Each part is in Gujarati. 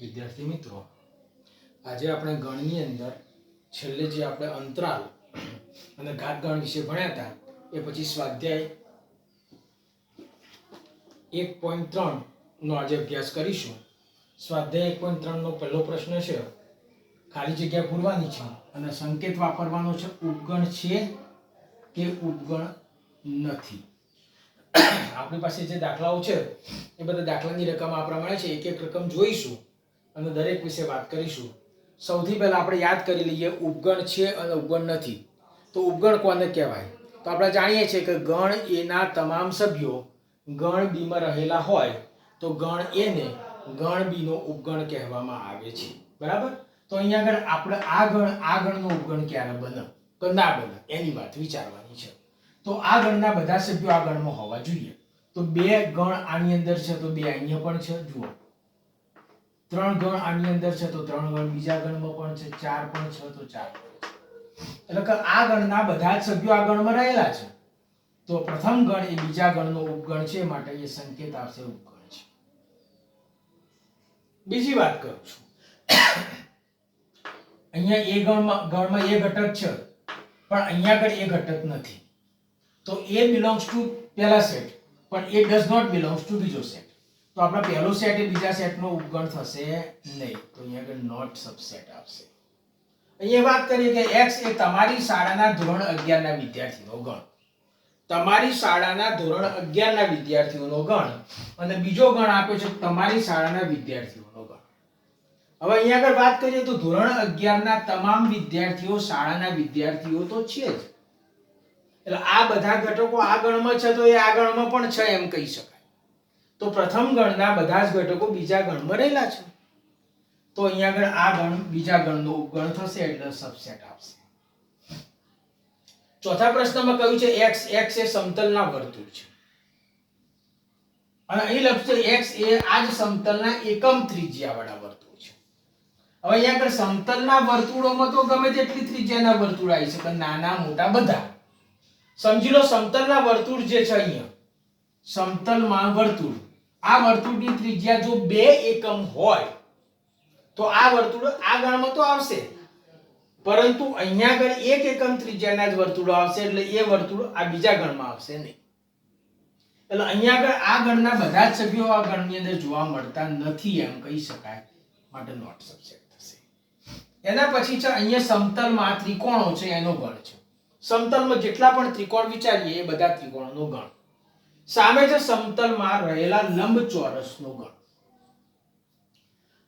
વિદ્યાર્થી મિત્રો, આજે આપણે ગણની અંદર છેલ્લે જે આપણે અંતરાલ અને ઘાતગણ વિશે ભણ્યા હતા એ પછી સ્વાધ્યાય 1.3 નો આજે અભ્યાસ કરીશું. સ્વાધ્યાય 1.3 નો પહેલો પ્રશ્ન છે, ખાલી જગ્યા પૂરવાની છે અને સંકેત વાપરવાનો છે ઉપગણ છે કે ઉપગણ નથી. આપણી પાસે જે દાખલાઓ છે એ બધા દાખલાની રકમ આ પ્રમાણે છે. એક એક રકમ જોઈશું અને દરેક વિશે વાત કરીશું. સૌથી પહેલા આપણે યાદ કરી લઈએ ઉપગણ છે અને ઉપગણ નથી. તો ઉપગણ કોને કહેવાય? તો આપણે જાણીએ છીએ કે ગણ એના તમામ સભ્યો ગણ બી માં રહેલા હોય તો ગણ એ ને ગણ બી નો ઉપગણ કહેવામાં આવે છે. બરાબર? તો અહીંયા આગળ આપણે આ ગણનો ઉપગણ ક્યારે બને કે ના બને એની વાત વિચારવાની છે. તો આ ગણના બધા સભ્યો આ ગણમાં હોવા જોઈએ. તો બે ગણ આની અંદર છે તો બે અહીંયા પણ છે. જુઓ, ત્રણ ગણ આની અંદર છે તો ત્રણ ગણ બીજા ગણમાં પણ છે, ચાર પણ છે તો ચાર પણ છે. એટલે કે આ ગણના બધા જ સભ્યો આ ગણમાં રહેલા છે. તો પ્રથમ ગણ એ બીજા ગણનો ઉપગણ છે, માટે એ સંકેત આવશે ઉપગણ છે. બીજી વાત કરું છું, અહીંયા એ ગણમાં એ ઘટક છે પણ અહીંયા આગળ એ ઘટક નથી. તો એ બિલોંગ્સ ટુ પહેલા સેટ પણ A does not belongs two બીજો સેટ. તો આપણો પહેલો સેટ એ બીજા સેટનો ઉપગણ થશે નહીં. તો અહીંયા આગળ નોટ સબસેટ આવશે. અહીંયા વાત કરીએ કે x એ તમારી શાળાના ધોરણ 11 ના વિદ્યાર્થીનો ગણ. તમારી શાળાના ધોરણ 11 ના વિદ્યાર્થીઓનો ગણ અને બીજો ગણ આપ્યો છે તમારી શાળાના વિદ્યાર્થીઓનો ગણ. હવે અહીંયા આગળ વાત કરીએ તો ધોરણ 11 ના તમામ વિદ્યાર્થીઓ શાળાના વિદ્યાર્થીઓ તો છે જ. એટલે આ બધા ઘટકો આ ગણમાં છે તો એ આ ગણમાં પણ છે એમ કહી શકાય. તો પ્રથમ ગણના બધા જ ઘટકો બીજા ગણમાં રહેલા છે. તો અહીંયા આગળ આ ગણ બીજા ગણનો ઉપગણ થશે એટલે સબસેટ આવશે. ચોથા પ્રશ્નમાં કહ્યું છે x એ સમતલના વર્તુળ છે અને અહીં લખશે x એ આ જ સમતલના એકમ ત્રિજ્યાવાળા વર્તુળ છે. હવે અહીંયા આગળ સમતલના વર્તુળોમાં તો ગમે તેટલી ત્રિજ્યાના વર્તુળ આવી શકે, નાના મોટા બધા. સમજી લો સમતલના વર્તુળ જે છે, અહીંયા સમતલમાં વર્તુળ, આ વર્તુળની ત્રિજ્યા જો 2 એકમ હોય તો આ વર્તુળ આ ગણમાં તો આવશે, પરંતુ અહીંયા આગળ 1 એકમ ત્રિજ્યાના જ વર્તુળો આવશે એટલે એ વર્તુળ આ બીજા ગણમાં આવશે નહીં. એટલે અહીંયા આગળ આ ગણના બધા જ સભ્યો આ ગણની અંદર જોવા મળતા નથી એમ કહી શકાય, માટે નોટ સબસેટ થશે. એના પછી છે અહીંયા સમતલમાં ત્રિકોણો છે એનો ગણ છે. સમતલમાં જેટલા પણ ત્રિકોણ વિચારીએ એ બધા ત્રિકોણોનો ગણ. સામે છે સમતલમાં રહેલા લંબચોરસનો ગણ.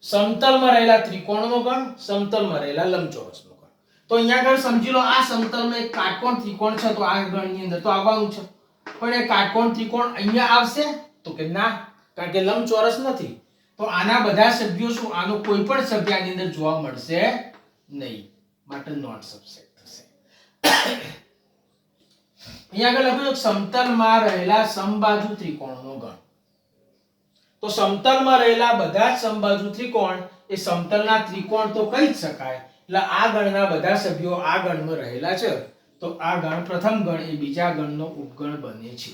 સમતલમાં રહેલા ત્રિકોણનો ગણ, સમતલમાં રહેલા લંબચોરસનો ગણ. તો અહીંયા આગળ સમજી લો આ સમતલમાં એક કાટકોણ ત્રિકોણ છે તો આ ગણની અંદર તો આવવાનું છે. પણ એ કાટકોણ ત્રિકોણ અહીંયા આવશે તો કે ના, કારણ કે લંબચોરસ નથી. તો આના બધા સભ્યો શું, આનો કોઈ પણ સભ્ય આની અંદર જોવા મળશે નહીં, માટે નોટ સબસેટ થશે. અહીંયા આગળ લખ્યું સમતલમાં રહેલા સમબાજુ ત્રિકોણનો ગણ. તો સમતલમાં રહેલા બધા જ સમબાજુ ત્રિકોણ એ સમતલના ત્રિકોણ તો કહી જ શકાય. એટલે આ ગણના બધા સભ્યો આ ગણમાં રહેલા છે તો આ ગણ પ્રથમ ગણ એ બીજા ગણનો ઉપગણ બને છે.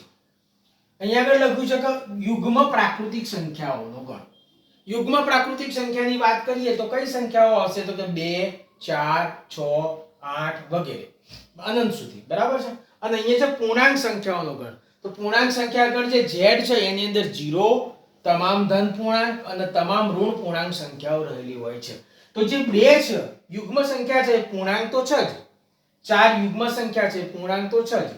અહીંયા આગળ લખ્યું છે કે યુગ્મ પ્રાકૃતિક સંખ્યાઓનો ગણ. યુગ્મ પ્રાકૃતિક સંખ્યાની વાત કરીએ તો કઈ સંખ્યાઓ આવશે તો કે 2, 4, 6, 8 વગેરે અનંત સુધી. બરાબર છે? અને અહીંયા છે પૂર્ણાંક સંખ્યાઓનો ગણ. તો પૂર્ણાંક સંખ્યા આગળ જે z છે એની અંદર 0, તમામ ધન પૂર્ણાંક અને તમામ ઋણ પૂર્ણાંક સંખ્યાઓ રહેલી હોય છે. તો જે 2 છે યુગ્મ સંખ્યા છે પૂર્ણાંક તો છે જ, 4 યુગ્મ સંખ્યા છે પૂર્ણાંક તો છે જ,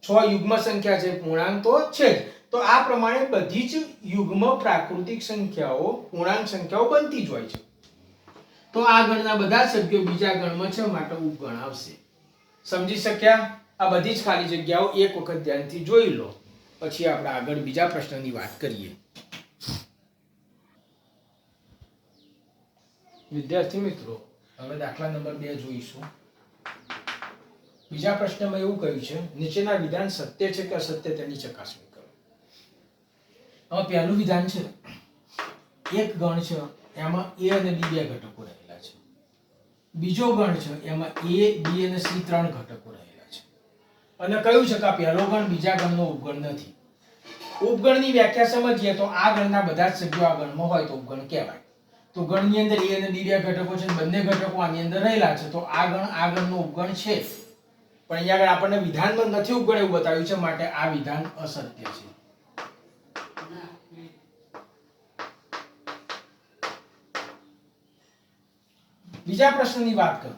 6 યુગ્મ સંખ્યા છે પૂર્ણાંક તો છે જ. તો આ પ્રમાણે બધી જ યુગ્મ પ્રાકૃતિક સંખ્યાઓ પૂર્ણાંક સંખ્યાઓ બનતી જ હોય છે. તો આ ગણના બધા સભ્યો બીજા ગણમાં છે માટે ઉપગણ આવશે. સમજી શક્યા? આ બધી જ ખાલી જગ્યાઓ એક વખત ધ્યાનથી જોઈ લો, પછી આપણે આગળ બીજા પ્રશ્નની વાત કરીએ. વિદ્યાર્થી મિત્રો, હવે દાખલા નંબર 2 જોઈશું. બીજા પ્રશ્નમાં એવું કહ્યું છે નીચેના વિધાન સત્ય છે કે અસત્ય તેની ચકાસણી કરો. હવે પહેલું વિધાન છે એક ગણ છે એમાં a અને b બે ઘટકો રહેલા છે. બીજો ગણ છે એમાં a, b અને c ત્રણ ઘટકો રહેલા છે. અને કહ્યું છે કે આ પહેલો ગણ બીજા ગણનો ઉપગણ નથી. ઉપગણની વ્યાખ્યા સમજીએ તો આ ગણના બધા જ સભ્યો આ ગણમાં હોય તો ઉપગણ કહેવાય. તો ગણની અંદર a અને b બે ઘટકો છે, બંને ઘટકો આની અંદર રહેલા છે, તો આ ગણનો ઉપગણ છે, પણ અહીંયા આગળ આપણને વિધાનમાં નથી ઉપગણ એવું બતાવ્યું છે, માટે આ વિધાન અસત્ય છે. બીજા પ્રશ્નની વાત કરું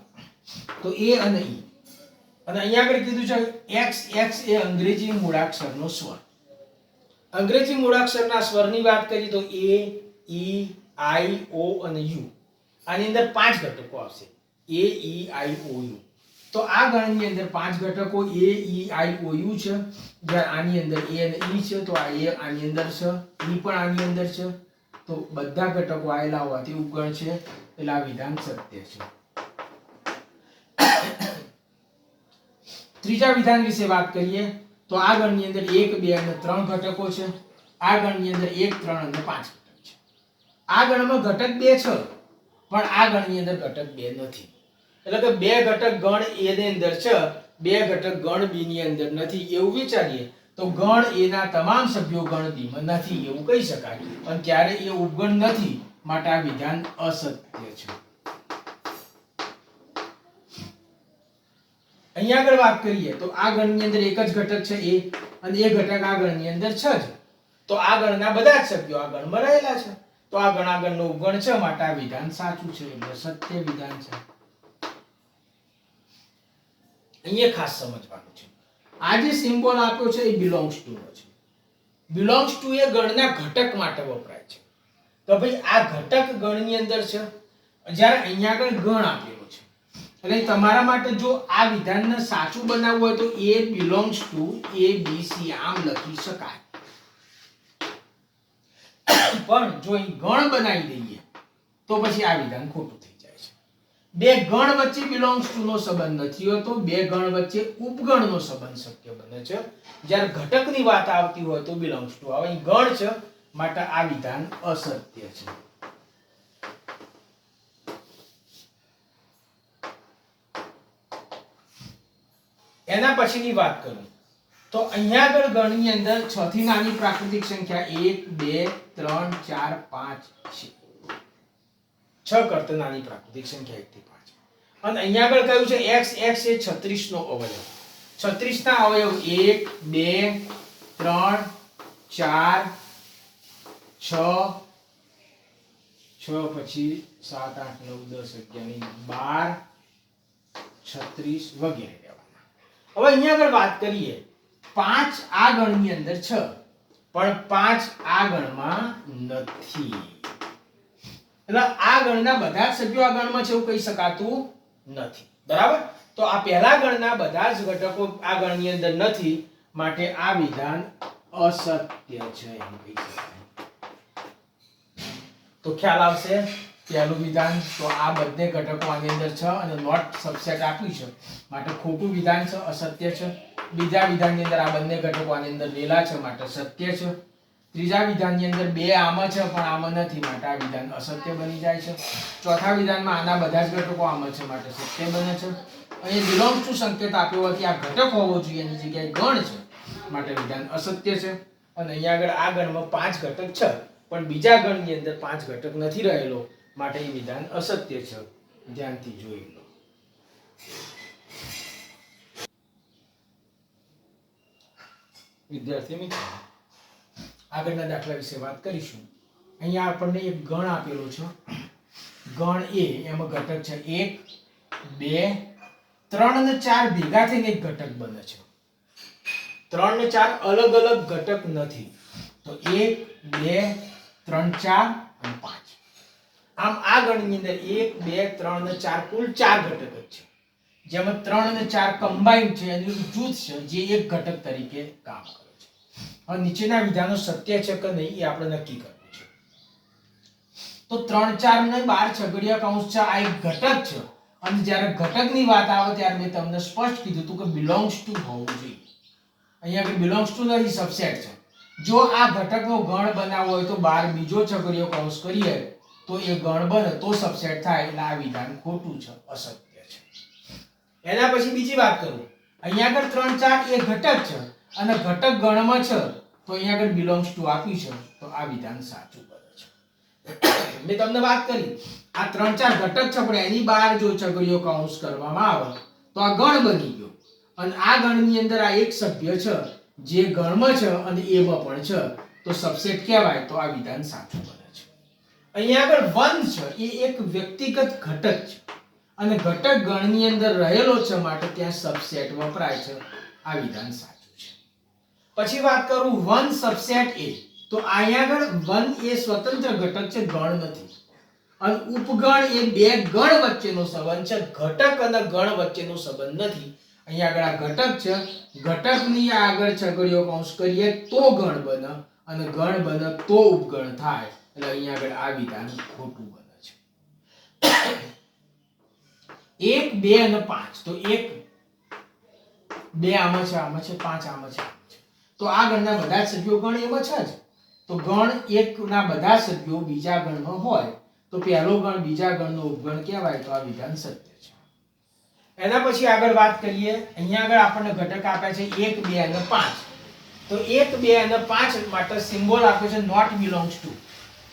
તો a અને e, અને અહીંયા આગળ કીધું છે x એ અંગ્રેજી મૂળાક્ષરનો સ્વર. અંગ્રેજી મૂળાક્ષરના સ્વરની વાત કરીએ તો a, e, i, o અને u. આની અંદર 5 ઘટકો આવશે a, e, i, o, u. તો આ ગણની અંદર 5 ઘટકો a, e, i, o, u છે. જ્યારે આની અંદર a અને e છે, તો આ a આની અંદર છે, e પણ આની અંદર છે, તો બધા ઘટકો આવેલા હોવાથી ઉપગણ છે, એટલે આ વિધાન સત્ય છે. ત્રીજા વિધાન વિશે વાત કરીએ તો આ ગણની અંદર 1, 2 અને 3 ઘટકો છે. આ ગણની અંદર 1, 3 અને 5 ઘટક છે. આ ગણમાં ઘટક 2 છે, પણ આ ગણની અંદર ઘટક 2 નથી. એટલે કે 2 ઘટક ગણ a ની અંદર છે, 2 ઘટક ગણ b ની અંદર નથી એવું વિચારીએ તો ગણ a ના તમામ સભ્યો ગણ b માં નથી એવું કહી શકાય, પણ ત્યારે એ ઉપગણ નથી, માટે આ વિધાન અસત્ય છે. અહીંયા આગળ વાત કરીએ તો આ ગણની અંદર એક જ ઘટક છે a, અને એ ઘટક આ ગણની અંદર છે જ, તો આ ગણના બધા જ સભ્યો આ ગણમાં રહેલા છે, તો આ ગણ આગળનો ઉપગણ છે, માટે આ વિધાન સાચું છે, એટલે સત્ય વિધાન છે. અહીંયા ખાસ સમજવાનું છે, આ જે સિમ્બોલ આપ્યો છે એ બિલોંગ્સ ટુ નો છે. બિલોંગ્સ ટુ એ ગણના ઘટક માટે વપરાય છે. તો ભાઈ આ ઘટક ગણની અંદર છે, જ્યારે અહીંયા આગળ ગણ આપેલો છે, એટલે તમારા માટે જો આ વિધાનને સાચું બનાવવું હોય તો a belongs to a b c આમ લખી શકાય. પણ જો અહીં ગણ બનાવી દઈએ તો પછી આ વિધાન ખોટું થઈ જાય છે. બે ગણ વચ્ચે belongs to નો સંબંધ નથી હોતો, બે ગણ વચ્ચે ઉપગણનો સંબંધ શક્ય બને છે. જ્યારે ઘટકની વાત આવતી હોય તો belongs to આવે, અહીં ગણ છે, માટે આ વિધાન અસત્ય છે. એના પછીની વાત કરું તો અહીંયા આગળ ગણની અંદર 6 થી નાની પ્રાકૃતિક સંખ્યા 1, 2, 3, 4, 5 છે. 6 કરતા નાની પ્રાકૃતિક સંખ્યા 1 થી 5. અને અહીંયા આગળ કહ્યું છે x એ 36 નો અવયવ. 36 ના અવયવ 1, 2, 3, 4, 6, 6 પછી 7, 8, 9, 10, 11, 12, 36 વગેરે. હવે અહીંયા આગળ વાત કરીએ 5 આ ગણની અંદર છે, પણ 5 આ ગણમાં નથી, એટલે આ ગણના બધા જ સભ્યો આ ગણમાં છે એવું કહી શકાતું નથી. બરાબર, તો આ પહેલા ગણના બધા જ ઘટકો આ ગણની અંદર નથી, માટે આ વિધાન અસત્ય છે એમ કહી શકાય. તો ખ્યાલ આવશે પહેલું વિધાન, તો આ બધે ઘટકો આની અંદર છે અને નોટ સબસેટ આપ્યું છે, માટે ખોટું વિધાન છે, અસત્ય છે. બીજા વિધાનની અંદર આ બંને ઘટકો આની અંદર રહેલા છે, માટે સત્ય છે. ત્રીજા વિધાનની અંદર બે આમાં છે પણ આમાં નથી, માટે આ વિધાન અસત્ય બની જાય છે. ચોથા વિધાનમાં આના બધા જ ઘટકો આમાં છે, માટે સત્ય બને છે. અહીં બિલોંગ્સ ટુ સંકેત આપ્યો હોવાથી આ ઘટક હોવો જોઈએ, એની જગ્યાએ ગણ છે, માટે વિધાન અસત્ય છે. અને અહીંયા આગળ આ ગણમાં 5 ઘટક છે, પણ બીજા ગણની અંદર 5 ઘટક નથી રહેલો, માટે એ વિધાન અસત્ય છે. ધ્યાનથી જોઈ લો. વિદ્યાર્થી મિત્રો, આગળના દાખલા વિશે વાત કરીશું. અહીંયા આપણને એક ગણ આપેલો છે, ગણ a, એમાં ઘટક છે 1, 2, 3 અને 4 ભેગા થઈને એક ઘટક બને છે. 3 ને 4 અલગ અલગ ઘટક નથી, તો 1, 2, 3, 4 અને 5. આમ આ ગણની અંદર 1, 2, 3 અને 4 કુલ 4 ઘટક જ છે, જેમાં 3 અને 4 કમ્બાઈન છે, એનું જૂથ છે જે એક ઘટક તરીકે કામ કરે છે. હવે નીચેના વિધાનો સત્ય છે કે નહીં એ આપણે નક્કી કરવું છે. તો 3, 4 ને 12 છગડીયા કૌંસ છે, આ એક ઘટક છે, અને જ્યારે ઘટકની વાત આવે ત્યારે મેં તમને સ્પષ્ટ કીધું હતું કે બિલોંગ્સ ટુ હોવું જોઈએ. અહીંયા આગળ બિલોંગ્સ ટુ નથી, સબસેટ છે. જો આ ઘટકનો ગણ બનાવવો હોય તો 12 બીજો છગડીયો કૌંસ કરીએ તો એ ગણ બને તો સબસેટ થાય, એટલે આ વિધાન ખોટું છે, અસત્ય છે. એના પછી બીજી વાત કરું, અહીંયા આગળ 3, 4 એ ઘટક છે અને ઘટક ગણમાં છે, તો અહીંયા આગળ બિલોંગ્સ ટુ આપ્યું છે, તો આ વિધાન સાચું બને છે. મેં તમને વાત કરી આ 3-4 ઘટક છે પણ એની બહાર જો છગડીયો કૌંસ કરવામાં આવે તો આ ગણ બની ગયો અને આ ગણની અંદર આ એક સભ્ય છે જે ગણમાં છે અને એમાં પણ છે તો સબસેટ કહેવાય તો આ વિધાન સાચું બને છે. અહીંયા આગળ વન છે એ એક વ્યક્તિગત ઘટક છે અને ઘટક ગણની અંદર રહેલો છે માટે ત્યાં સબસેટ વપરાય છે. આ વિધાન સાચું છે. પછી વાત કરું વન સબસેટ એ તો અહીંયા આગળ વન એ સ્વતંત્ર ઘટક છે ગણ નથી અને ઉપગણ એ બે ગણ વચ્ચેનો સંબંધ છે ઘટક અને ગણ વચ્ચેનો સંબંધ નથી. અહીંયા આગળ આ ઘટક છે ઘટકની આગળ છગડીયો કૌંસ કરીએ તો ગણ બને અને ગણ બને તો ઉપગણ થાય એટલે અહીંયા આગળ આ વિધાન ખોટું બને છે. 1 2 અને 5 તો 1 2 આમાં છે 5 આમાં છે તો આ ગણના બધા જ સભ્યો ગણ એમાં છે જ તો ગણ એક ના બધા સભ્યો બીજા ગણમાં હોય તો પહેલો ગણ બીજા ગણનો ઉપગણ કહેવાય તો આ વિધાન સત્ય છે. એના પછી આગળ વાત કરીએ અહીંયા આગળ આપણને ઘટક આપ્યા છે 1 2 અને 5 તો 1 2 અને 5 માટે સિમ્બોલ આપ્યો છે નોટ બિલોંગ્સ ટુ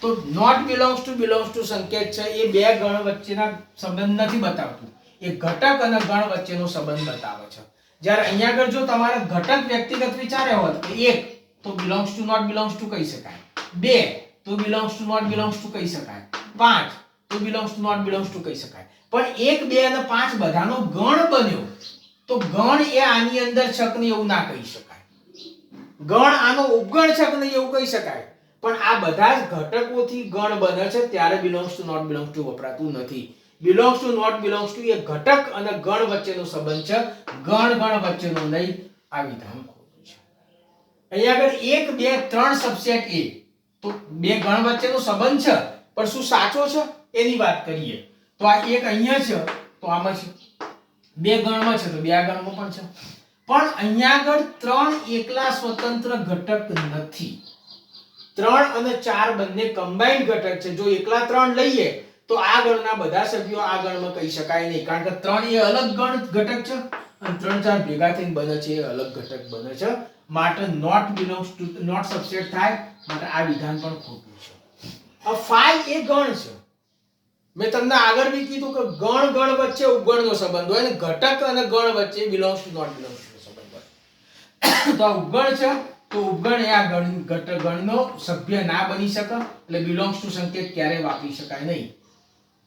તો નોટ બિલોંગ્સ ટુ સંકેત છે એ બે ગણ વચ્ચેના સંબંધ નથી બતાવતું એ ઘટક અને ગણ વચ્ચેનો સંબંધ બતાવે છે. જ્યારે અહીંયા આગળ જો તમારે ઘટક વ્યક્તિગત વિચારે હોત કે 1 તો belongs to not belongs to કહી શકાય 2 તો belongs to not belongs to કહી શકાય 5 તો belongs to not belongs to કહી શકાય પણ 1 2 અને 5 બધાનો ગણ બન્યો તો ગણ એ આની અંદર છે કે નહીં એવું ના કહી શકાય ગણ આનો ઉપગણ છે કે નહીં એવું કહી શકાય પણ આ બધા જ ઘટકોથી ગણ બને છે ત્યારે belongs to not belongs to વપરાતું નથી. Belongs to not belongs to એ ઘટક અને ગણ વચ્ચેનો સંબંધ છે ગણ વચ્ચેનો નહીં. આ વિધાન ખોટું છે. અહીંયા આગળ 1 2 3 સબસેટ એ તો બે ગણ વચ્ચેનો સંબંધ છે પણ શું સાચો છે એની વાત કરીએ તો આ એક અહીંયા છે તો આમાં છે બે ગણમાં છે તો બે આ ગણમાં પણ છે પણ અહીંયા આગળ 3 એકલા સ્વતંત્ર ઘટક નથી 3 અને 4 બંને કમ્બાઇન્ડ ઘટક છે. જો એકલા 3 લઈએ તો આ ગણના બધા સભ્યો આ ગણમાં કહી શકાય નહીં કારણ કે 3 એ અલગ ગણ ઘટક છે અને 3 4 ભેગા થઈને બને છે એ અલગ ઘટક બને છે માટે not belongs to not subset થાય માટે આ વિધાન પણ ખોટું છે. હવે 5 એ ગણ છે. મેં તમને આગળ બી કીધું કે ગણ વચ્ચે ઉપગણનો સંબંધ હોય ને ઘટક અને ગણ વચ્ચે belongs to not belongs to સંબંધ હોય તો આ ઉપગણ છે તો ઉપગણ એ આ ગણનો સભ્ય ના બની શકે એટલે બિલોંગ્સ ટુ સંકેત ક્યારેય વાપરી શકાય નહીં.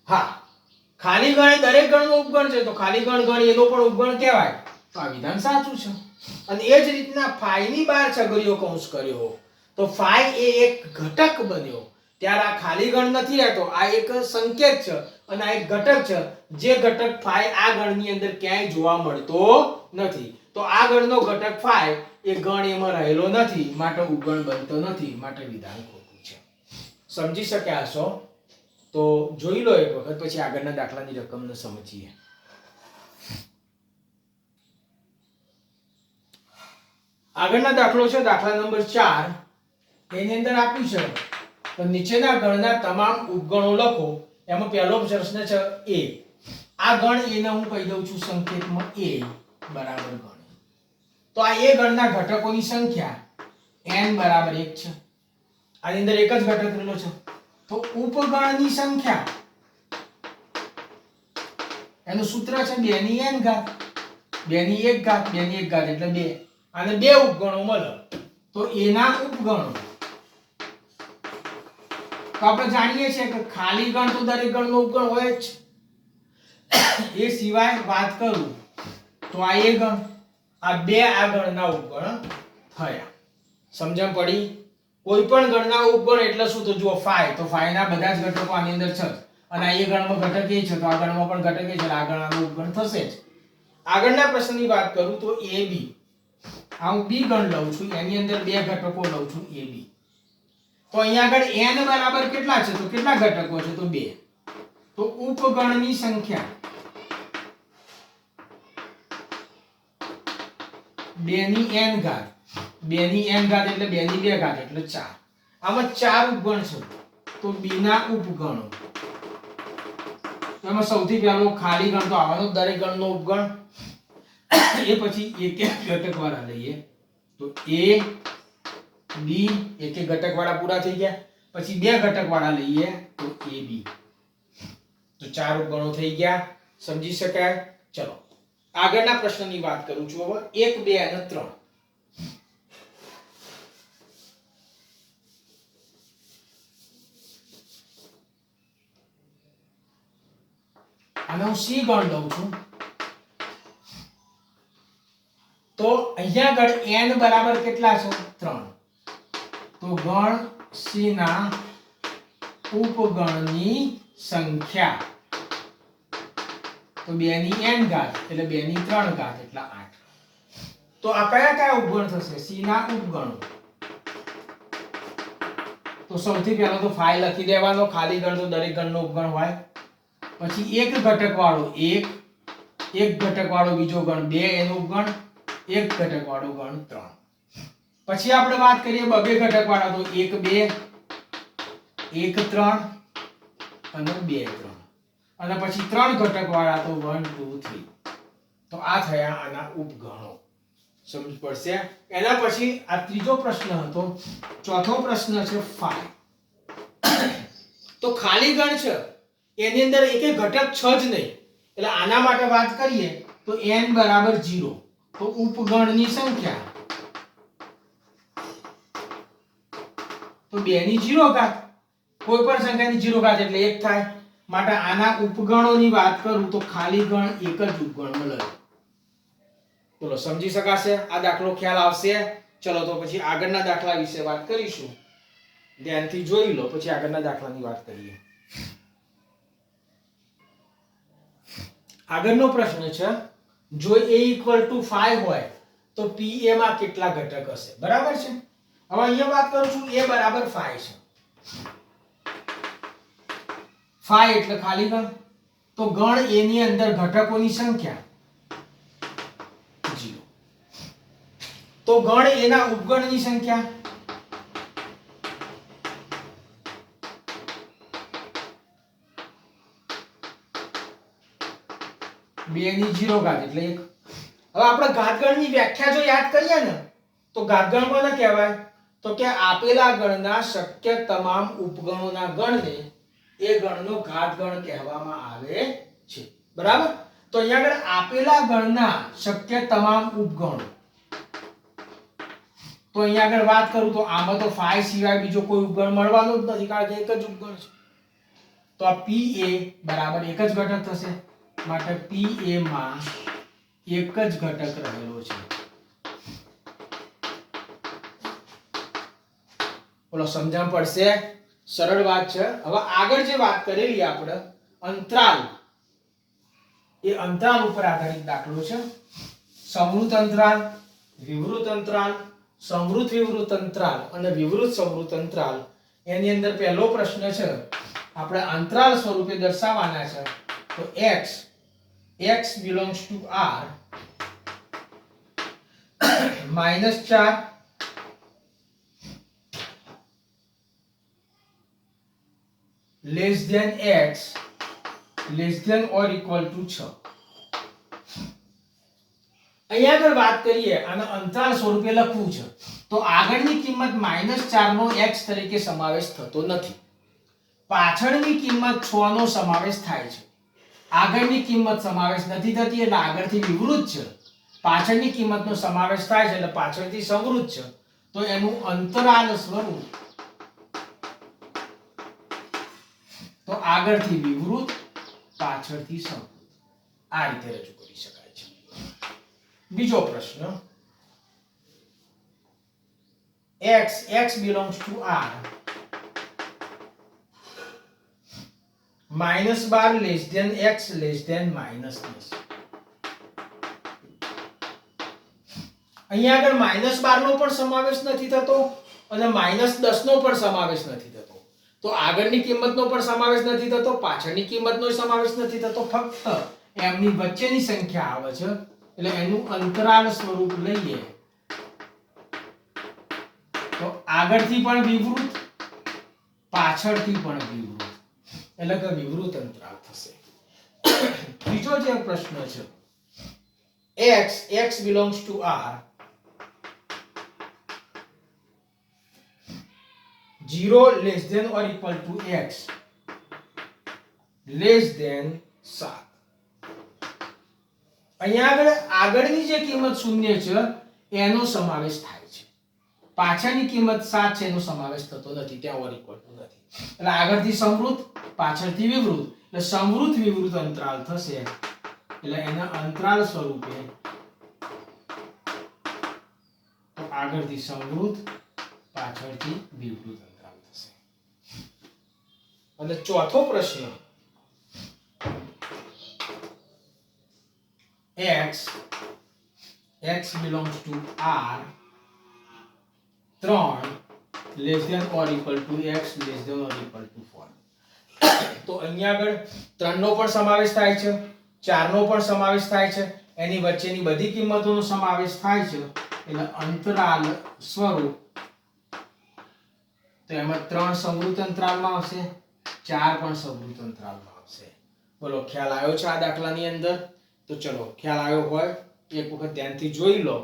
હા ખાલી ગણ એ દરેક ગણનો ઉપગણ છે તો ખાલી ગણ એનો પણ ઉપગણ કહેવાય તો આ વિધાન સાચું છે. અને એ જ રીતના 5 ની બહાર છગડીયો કૌંસ કર્યો તો 5 એ એક ઘટક બન્યો ત્યારે આ ખાલી ગણ નથી રહેતો આ એક સંકેત છે અને આ એક ઘટક છે જે ઘટક 5 આ ગણની અંદર ક્યાંય જોવા મળતો નથી તો આ ગણનો ઘટક 5 એ ગણ એમાં રહેલો નથી માટે ઉપગણ બનતો નથી માટે વિધાન ખોટું છે. સમજી શક્યા છો તો જોઈ લો એક વખત પછી આગળના દાખલાની રકમને સમજીએ. આગળના દાખલો છે દાખલા નંબર 4 એની અંદર આપ્યું છે તો નીચેના ગણના તમામ ઉપગણો લખો. એમાં પહેલો પ્રશ્ન છે a. આ ગણ a ને હું કહી દઉં છું સંકેતમાં a બરાબર ગણ તો આ a ગણના ઘટકોની સંખ્યા n બરાબર 1 છે. આની અંદર એક જ ઘટક રહેલો છે તો ઉપગણની સંખ્યા એનું સૂત્ર છે 2 ની n ઘાત 2 ની 1 ઘાત 2 ની 1 ઘાત એટલે 2 અને બે ઉપગણો મળે તો a ના ઉપગણો તો આપણે જાણીએ છીએ કે ખાલી ગણ તો દરેક ગણનો ઉપગણ હોય જ એ સિવાય વાત કરું તો આ a ગણ આ બે આ ગણના ઉપગણ થયા. સમજણ પડી? કોઈ પણ ગણના ઉપગણ એટલે શું તો જુઓ 5 તો 5 ના બધા જ ઘટકો આની અંદર છે અને આ a ગણમાં ઘટક એ છે તો આ ગણમાં પણ ઘટક એ છે આ ગણનું ઉપગણ થશે જ. આગળના પ્રશ્નની વાત કરું તો ab આ હું b ગણ લઉં છું એની અંદર બે ઘટકો લઉં છું ab તો અહીંયા આગળ n બરાબર કેટલા છે તો કેટલા ઘટકો છે તો 2 તો ઉપગણની સંખ્યા 2 ની n ઘાત 2 ની n ઘાત એટલે 2 ની 2 ઘાત એટલે 4 આમાં 4 ઉપગણ છે તો b ના ઉપગણો એમાં સૌથી પહેલો ખાલી ગણ તો આવવાનો દરેક ગણનો ઉપગણ એ પછી એક એક ઘટક વાળા લઈએ તો a b એક એક ઘટક વાળા પૂરા થઈ ગયા પછી બે ઘટક વાળા લઈએ તો તો AB. તો 4 ઉપગણો થઈ ગયા, સમજી શકાય. ચલો આગળના પ્રશ્નની વાત કરું છું હવે. 1 2 અને 3. આને હું C ગણ દઉં છું. તો અહીંયા આગળ n બરાબર કેટલા છે? 3. તો ગણ C ના ઉપગણની સંખ્યા તો 2 ની n ઘાત એટલે 2 ની 3 ઘાત એટલે 8. તો આ કયા કયા ઉપગણ થશે? C ના ઉપગણો. તો સૌથી પહેલા તો 5 લખી દેવાનો. ખાલી ગણ તો દરેક ગણનો ઉપગણ હોય. પછી એક ઘટક વાળો 1, એક ઘટક વાળો બીજો ગણ 2 એનો ઉપગણ, એક ઘટક વાળો ગણ 3. પછી આપણે વાત કરીએ બબે ઘટક વાળા. તો 1 2, 1 3 અને 2 3. અને પછી 3 ઘટક વાળા તો 1 2 3. તો આ થયા આના ઉપગણો. સમજ પડશે? એના પછી આ ત્રીજો પ્રશ્ન હતો. ચોથો પ્રશ્ન છે 5. તો ખાલી ગણ છે એની અંદર એકે ઘટક છે જ નહીં. એટલે આના માટે વાત કરીએ તો n બરાબર 0. તો ઉપગણની સંખ્યા તો 2 ની 0 ઘાત. કોઈ પણ સંખ્યાની 0 ઘાત એટલે 1 થાય. માટે આના ઉપગણોની વાત કરું તો ખાલી ગણ એક જ ઉપગણ મળે. બોલો સમજી શકાશે? આ દાખલો ખ્યાલ આવશે? ચલો તો પછી આગળના દાખલા વિશે વાત કરીશું. ધ્યાનથી જોઈ લો પછી આગળના દાખલાની વાત કરીએ. આગળનો પ્રશ્ન છે જો a = 5 હોય તો PA માં કેટલા ઘટક હશે? બરાબર છે. હવે અહીંયા વાત કરું છું a બરાબર 5 છે. 5 એટલે ખાલી ગણ. તો ગણ a ની અંદર ઘટકોની સંખ્યા 0. તો ગણ a ના ઉપગણની સંખ્યા 2 ની 0 ઘાત એટલે 1. હવે આપણે ઘાતગણની વ્યાખ્યા જો યાદ કરીએ ને તો ઘાતગણ કોને કહેવાય? તો કે આપેલા ગણના શક્ય તમામ ઉપગણોના ગણને એ ગણનો ઘાતગણ કહેવામાં આવે છે. બરાબર? તો અહીંયા આગળ આપેલા ગણના શક્ય તમામ ઉપગણો. તો અહીંયા આગળ વાત કરું તો આમાં તો 5 સિવાય બીજો કોઈ ઉપગણ મળવાનો જ નથી કારણ કે એક જ ઉપગણ છે. તો આ PA બરાબર એક જ ઘટક થશે. માટે PA માં એક જ ઘટક રહેલો છે. બોલો સમજણ પડશે? સરળ વાત છે. હવે આગળ જે વાત કરેલી આપણે અંતરાલ, એ અંતરાલ ઉપર આધારિત દાખલો છે. સમૃદ્ધ અંતરાલ, વિવૃત અંતરાલ, સમૃદ્ધ વિવૃત અંતરાલ અને વિવૃત સમૃદ્ધ અંતરાલ. એની અંદર પહેલો પ્રશ્ન છે આપણે અંતરાલ સ્વરૂપે દર્શાવવાના છે. તો x belongs to R -4 less than x less than or equal to 6. અહીંયા આગળ વાત કરીએ આને અંતરાલ સ્વરૂપે લખવું છે તો આગળની કિંમત -4 નો x તરીકે સમાવેશ થતો નથી. પાછળની કિંમત 6 નો સમાવેશ થાય છે. આગળની કિંમત સમાવેશ નથી થતી એટલે આગળથી વિવૃત છે. પાછળની કિંમતનો સમાવેશ થાય છે એટલે પાછળથી સમૃદ્ધ છે. તો એનું અંતરાલ સ્વરૂપ તો આગળથી વિવૃત, પાછળથી સમૃદ્ધ. આ રીતે રજૂ કરી શકાય છે. બીજો પ્રશ્ન x belongs to R -12 less than x less than -10. અહીંયા આગળ -12 નો પણ સમાવેશ નથી થતો અને -10 નો પણ સમાવેશ નથી થતો. તો આગળની કિંમતનો પણ સમાવેશ નથી થતો, પાછળની કિંમતનો સમાવેશ નથી થતો. ફક્ત એમની વચ્ચેની સંખ્યા આવે છે એટલે એનું અંતરાલ સ્વરૂપ લઈએ તો આગળથી પણ વિવૃત, પાછળથી પણ વિવૃત એટલે કે વિવૃત અંતરાલ થશે. ત્રીજો જે પ્રશ્ન છે x belongs to R 0 less than or equal to x less than 7. અહીંયા આગળની જે કિંમત 0 છે એનો સમાવેશ થાય છે, પાછળની કિંમત 7 છે એનો સમાવેશ થતો નથી, ત્યાં ઓર ઇક્વલ ટુ નથી. એટલે આગળથી સમૃદ્ધ, પાછળથી વિવૃત, એટલે સમૃદ્ધ વિવૃત અંતરાલ થશે. એટલે એના અંતરાલ સ્વરૂપે તો આગળથી સમૃદ્ધ, પાછળથી વિવૃત અંતરાલ થશે. અને ચોથો પ્રશ્ન, x belongs to R 3 less than or equal to x less than or equal to 4. તો અહીંયા આગળ 3 નો પણ સમાવેશ થાય છે, 4 નો પણ સમાવેશ થાય છે, એની વચ્ચેની બધી કિંમતોનો સમાવેશ થાય છે. એટલે અંતરાલ સ્વરૂપ તો એમાં 3 સમૃદ્ધ અંતરાલમાં આવશે, 4 પણ સમૃદ્ધ અંતરાલમાં આવશે. બોલો ખ્યાલ આવ્યો છે આ દાખલાની અંદર? તો ચલો ખ્યાલ આવ્યો હોય એક વખત ધ્યાનથી જોઈ લો,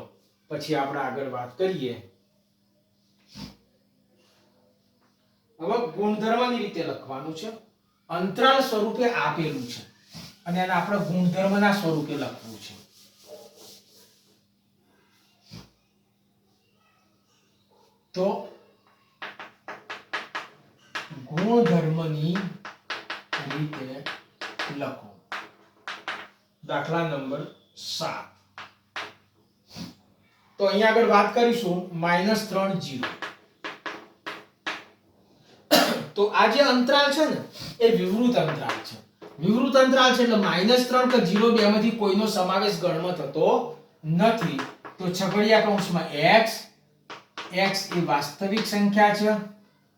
પછી આપણે આગળ વાત કરીએ. હવે ગુણધર્મની રીતે લખવાનું છે. અંતરાલ સ્વરૂપે આપેલું છે અને એને આપણે ગુણધર્મના સ્વરૂપે લખવું છે. તો ગુણધર્મની રીતે લખો. દાખલા નંબર 7. તો અહીંયા આગળ વાત કરીશું -3 0. તો આ જે અંતરાલ છે ને એ વિવૃત અંતરાલ છે. વિવૃત અંતરાલ છે એટલે -3 કે 0 બેમાંથી કોઈનો સમાવેશ ગણમાં થતો નથી. તો છગડીયા કૌંસમાં x એ વાસ્તવિક સંખ્યા છે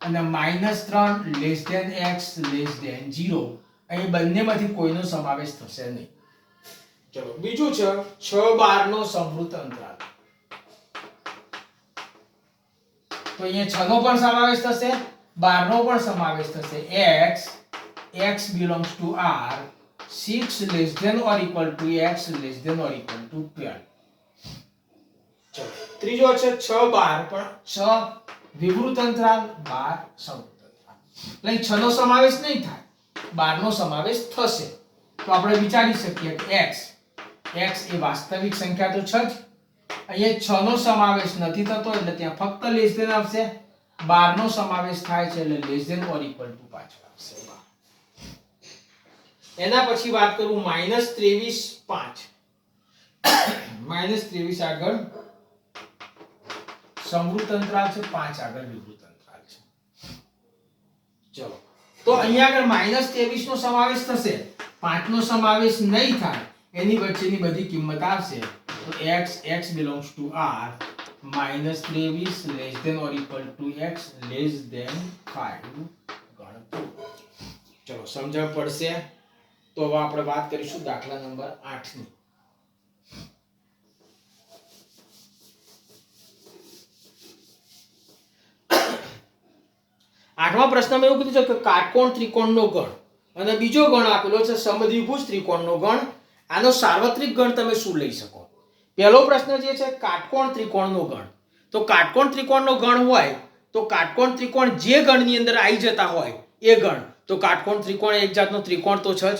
અને -3 less than x less than 0, અહીં બંનેમાંથી કોઈનો સમાવેશ થશે નહીં. ચલો બીજું છે 6 12 નો સમૃદ્ધ અંતરાલ. તો અહીંયા 6 નો પણ સમાવેશ થશે, 12 નો પણ સમાવેશ થશે. x belongs to R 6 less than or equal to x less than or equal to 12. ચલો ત્રીજો છે 6 12, પણ 6 વિવૃત અંતરાલ, 12 સમૃદ્ધ અંતરાલ. એટલે 6 નો સમાવેશ નહીં થાય, 12 નો સમાવેશ થશે. તો આપણે વિચારી શકીએ કે x એ વાસ્તવિક સંખ્યા તો 6 જ, અહીંયા 6 નો સમાવેશ નથી થતો એટલે ત્યાં ફક્ત લેસ ધેન આવશે. 12 નો સમાવેશ થાય છે એટલે less than or equal to પાછળ આવશે. એના પછી વાત કરું -23 5. -23 આગળ સમૃદ્ધ અંતરાલ છે, 5 આગળ વિવૃત અંતરાલ છે. ચલો તો અહીંયા આગળ -23 નો સમાવેશ થશે, 5 નો સમાવેશ નહીં થાય, એની વચ્ચેની બધી કિંમત આવશે. તો x belongs to R -23 less than or equal to x less than 5 ગણતરી. ચલો સમજણ પડશે? તો હવે આપણે વાત કરીશું દાખલા નંબર 8 ની. આઠમા પ્રશ્નમાં એવું કીધું છે કે કાટકોણ ત્રિકોણનો ગણ અને બીજો ગણ આપેલો છે સમદ્વિભુજ ત્રિકોણનો ગણ. આનો સાર્વત્રિક ગણ તમે શું લઈ શકો? પહેલો પ્રશ્ન જે છે કાટકોણ ત્રિકોણનો ગણ. તો કાટકોણ ત્રિકોણનો ગણ હોય તો કાટકોણ ત્રિકોણ જે ગણની અંદર આવી જતા હોય એ ગણ. તો કાટકોણ ત્રિકોણ એક જાતનો ત્રિકોણ તો છે જ.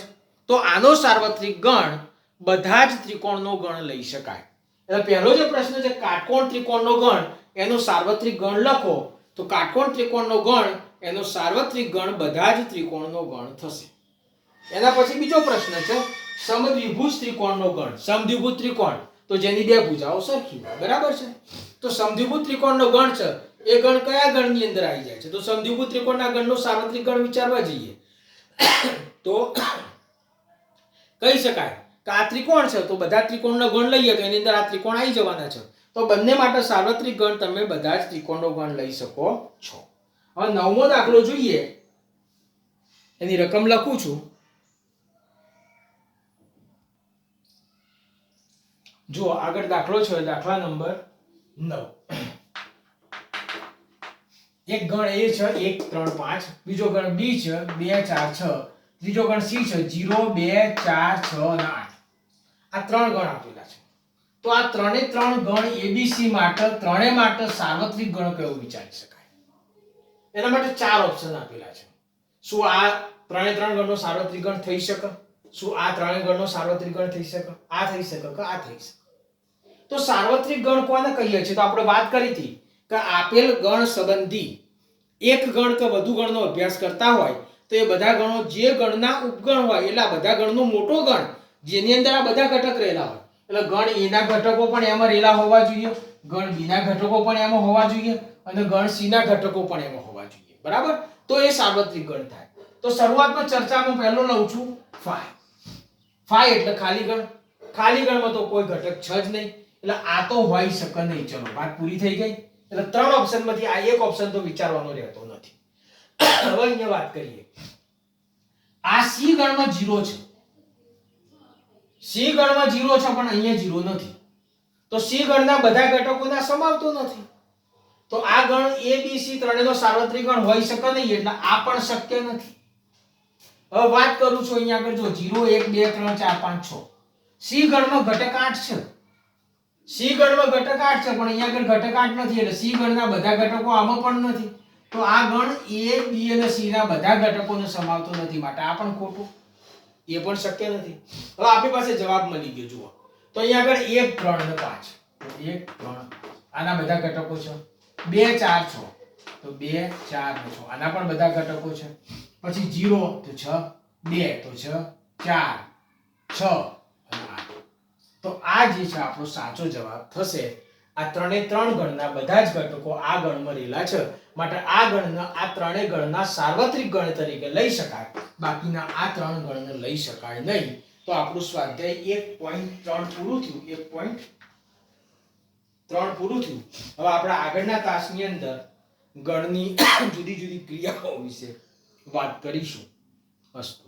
તો આનો સાર્વત્રિક ગણ બધા જ ત્રિકોણનો ગણ લઈ શકાય. એટલે પહેલો જે પ્રશ્ન છે કાટકોણ ત્રિકોણનો ગણ એનો સાર્વત્રિક ગણ લખો. તો કાટકોણ ત્રિકોણનો ગણ એનો સાર્વત્રિક ગણ બધા જ ત્રિકોણનો ગણ થશે. એના પછી બીજો પ્રશ્ન છે સમદ્વિભુજ ત્રિકોણનો ગણ. સમદ્વિભુજ ત્રિકોણ તો જેની બે ભુજાઓ સરખી હોય, બરાબર છે. તો સમદ્વિભુજ ત્રિકોણનો ગણ છે એ ગણ કયા ગણની અંદર આવી જાય છે? તો સમદ્વિભુજ ત્રિકોણના ગણનો સાર્વત્રિક ગણ વિચારવા જઈએ તો કહી શકાય કે આ ત્રિકોણ છે તો બધા ત્રિકોણનો ગણ લઈએ તો એની અંદર આ ત્રિકોણ આવી જવાના છે. તો બંને માટે સાર્વત્રિક ગણ તમે બધા જ ત્રિકોણનો ગણ લઈ શકો છો. હવે 9મો દાખલો જોઈએ, એની રકમ લખું છું. જો આગળ દાખલો છે દાખલા નંબર 9. એક ગણ A છે 1 3 5, બીજો ગણ B છે 2 4 6, ત્રીજો ગણ C છે 0 2 4 6 અને 8. આ ત્રણ ગણ આપેલા છે. તો આ ત્રણે ત્રણ ગણ ABC માટે ત્રણે માટે સાર્વત્રિક ગણ કયો વિચારી શકાય? એના માટે ચાર ઓપ્શન આપેલા છે. શું આ ત્રણે ત્રણ ગણનો સાર્વત્રિક ગણ થઈ શકે? શું આ ત્રણે ગણનો સાર્વત્રિક ગણ થઈ શકે? આ થઈ શકે કે આ થઈ શકે? તો સાર્વત્રિક ગણ કોને કહીએ છીએ? તો આપણે વાત કરી હતી કે આપેલ ગણ સંબંધી એક ગણ કે વધુ ગણનો અભ્યાસ કરતા હોય તો એ બધા ગણો જે ગણના ઉપગણ હોય એટલે આ બધા ગણનો મોટો ગણ જેની અંદર આ બધા ઘટક રહેલા હોય એટલે ગણ A ના ઘટકો પણ એમાં રહેલા હોવા જોઈએ, ગણ B ના ઘટકો પણ એમાં હોવા જોઈએ અને ગણ C ના ઘટકો પણ એમાં હોવા જોઈએ. બરાબર? તો એ સાર્વત્રિક ગણ થાય. તો શરૂઆતમાં ચર્ચામાં પહેલો લઉં છું phi. phi એટલે ખાલી ગણ. ખાલી ગણમાં તો કોઈ ઘટક છે જ નહીં એટલે આ તો હોઈ શકે નહીં. ચલો વાત પૂરી થઈ ગઈ. એટલે ત્રણ ઓપ્શનમાંથી આ એક ઓપ્શન તો વિચારવાનો રહેતો નથી. હવે અહીંયા વાત કરીએ. આ C ગણમાં 0 છે. C ગણમાં 0 છે પણ અહીંયા 0 નથી. તો C ગણના બધા ઘટકોને સમાવતો નથી. તો આ ગણ A B C ત્રણેયનો સાર્વત્રિક ગણ હોઈ શકે નહીં એટલે આ પણ શક્ય નથી. હવે વાત કરું છું અહીંયા આગળ જો 0 1 2 3 4 5 6. C ગણમાં ઘટક 8 છે. C ગણમાં ઘટક 8 છે પણ અહીંયા આગળ ઘટક 8 નથી એટલે C ગણના બધા ઘટકો આમાં પણ નથી. તો આ ગણ A B અને C ના બધા ઘટકોને સમાવતો નથી માટે આ પણ ખોટું. એ પણ શક્ય નથી. હવે આપણી પાસે જવાબ મળી ગયો જુઓ. તો અહીંયા આગળ 1 3 અને 5. તો 1 3 આના બધા ઘટકો છે. 2 4 6. તો 2 4 અને 6 આના પણ બધા ઘટકો છે. પછી 0 તો 6 2 તો 6 4 6 અને 8. તો આ જે છે આપણો સાચો જવાબ થશે. આ ત્રણે ત્રણ ગણના બધા જ ઘટકો આ ગણમાં રહેલા છે માટે આ ગણના આ ત્રણે ગણના સાર્વત્રિક ગણ તરીકે લઈ શકાય. બાકીના આ ત્રણ ગણને લઈ શકાય નહીં. તો આપણું સ્વાધ્યાય 1.3 પૂરું થયું. 1.3 પૂરું થયું. હવે આપણે આગળના તાસની અંદર ગણની જુદી જુદી ક્રિયાઓ વિશે વાત કરીશું. અસ્તુ.